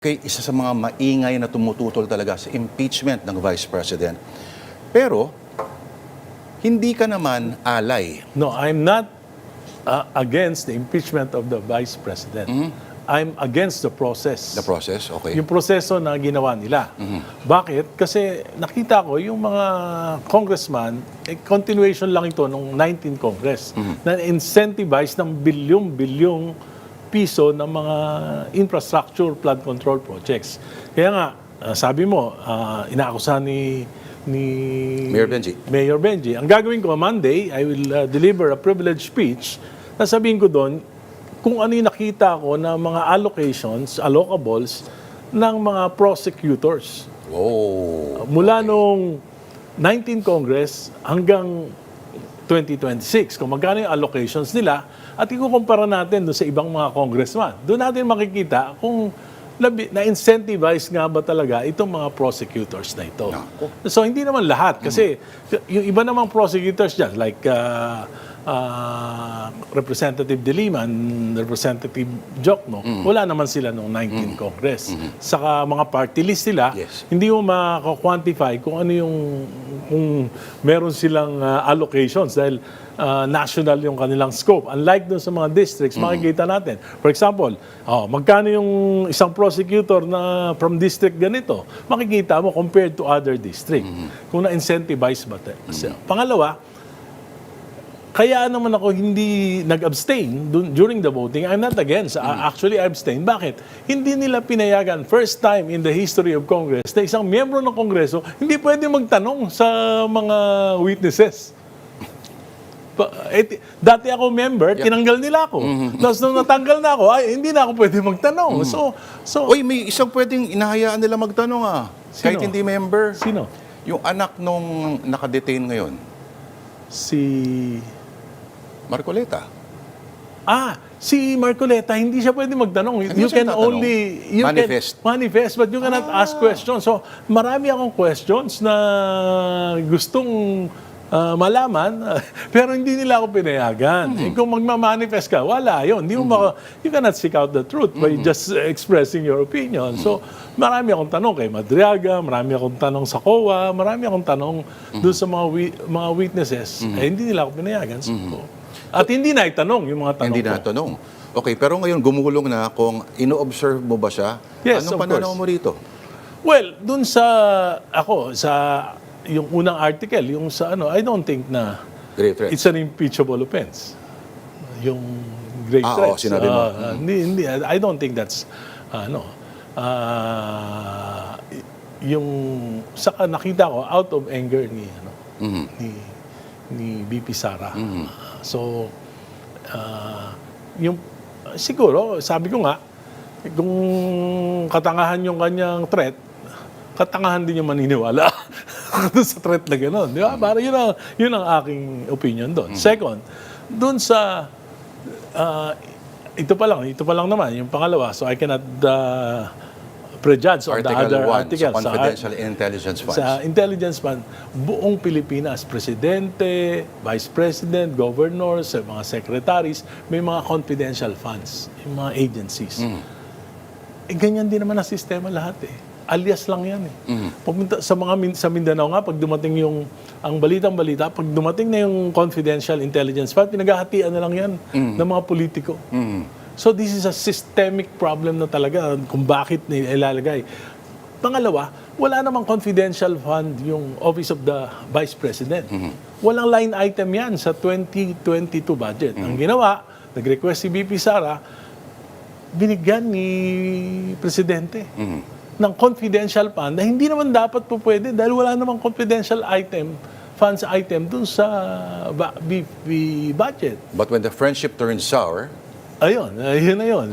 Kay isa sa mga maingay na tumututol talaga sa impeachment ng Vice President. Pero, hindi ka naman alay. No, I'm not against the impeachment of the Vice President. I'm against the process. The process, okay. Yung proseso na ginawa nila. Bakit? Kasi nakita ko yung mga congressman, continuation lang ito nung 19 Congress, na incentivize ng bilyong-bilyong piso ng mga infrastructure flood control projects. Kaya nga, sabi mo, inaakusahan ni Mayor Benji. Ang gagawin ko, Monday, I will deliver a privileged speech na sabihin ko doon kung ano yung nakita ko na mga allocables ng mga prosecutors. Oh. Mula nung 19 Congress hanggang 2026, kung magkano yung allocations nila, at ikukumpara natin doon sa ibang mga congressman. Doon natin makikita kung na-incentivize nga ba talaga itong mga prosecutors na ito. So, hindi naman lahat. Kasi yung iba namang prosecutors dyan, like Representative De Lima, Representative Jokno, wala naman sila noong 19 Congress. Saka mga party list sila, hindi mo maka-quantify kung ano yung kung meron silang allocations dahil national yung kanilang scope. Unlike dun sa mga districts, makikita natin. For example, magkano yung isang prosecutor na from district ganito, makikita mo compared to other district. Kung na-incentivize ba tayo. Pangalawa, kaya naman ako hindi nag-abstain during the voting. I'm not against. Actually, I abstain. Bakit? Hindi nila pinayagan, first time in the history of Congress, na isang miyembro ng Kongreso hindi pwede magtanong sa mga witnesses. Dati ako member, tinanggal nila ako. Tapos nung natanggal na ako, hindi na ako pwede magtanong. Uy, may isang pwedeng inahayaan nila magtanong kahit hindi member. Sino? Yung anak nung nakadetain ngayon. Si Marcoleta. Si Marcoleta, hindi siya pwede magtanong. You can only manifest, but you cannot ask questions. So, marami akong questions na gustong malaman, pero hindi nila ako pinayagan. Kung magmamanifest ka, wala yun. You cannot seek out the truth by just expressing your opinion. So, marami akong tanong kay Madriaga, marami akong tanong sa COA, marami akong tanong doon sa mga witnesses. Hindi nila ako pinayagan. At hindi na itanong yung mga tanong Hindi na itanong. Okay, pero ngayon gumulong na kung ino-observe mo ba siya. Yes, anong of pananaw course. mo rito? Well, dun sa yung unang article, yung sa I don't think na Grave threats. it's an impeachable offense. Yung grave threats. Sinabi mo. Hindi, I don't think that's yung saka nakita ko out of anger ni BP Sara. So yung siguro sabi ko nga kung katangahan yung kanyang threat, katangahan din yung maniniwala sa threat na gano'n. Di ba? Para yun ang aking opinion doon. Second, doon sa ito pa lang naman, yung pangalawa. So I cannot prejudge on the other articles. Sa confidential intelligence funds. Sa intelligence fund, buong Pilipinas, presidente, vice president, governors, mga secretaries, may mga confidential funds, yung mga agencies. Ganyan din naman ang sistema lahat alias lang yan Pumunta sa Mindanao nga, pag dumating ang balitang-balita, pag dumating na yung confidential intelligence fund, pinaghahatian na lang yan ng mga politiko. So this is a systemic problem na talaga kung bakit ilalagay. Pangalawa, wala namang confidential fund yung Office of the Vice President. Walang line item yan sa 2022 budget. Ang ginawa, nag-request si BP Sara, binigyan ni Presidente ng confidential fund na hindi naman dapat po pwede dahil wala namang confidential funds item dun sa BP budget. But when the friendship turns sour, Ayun, yun na yun.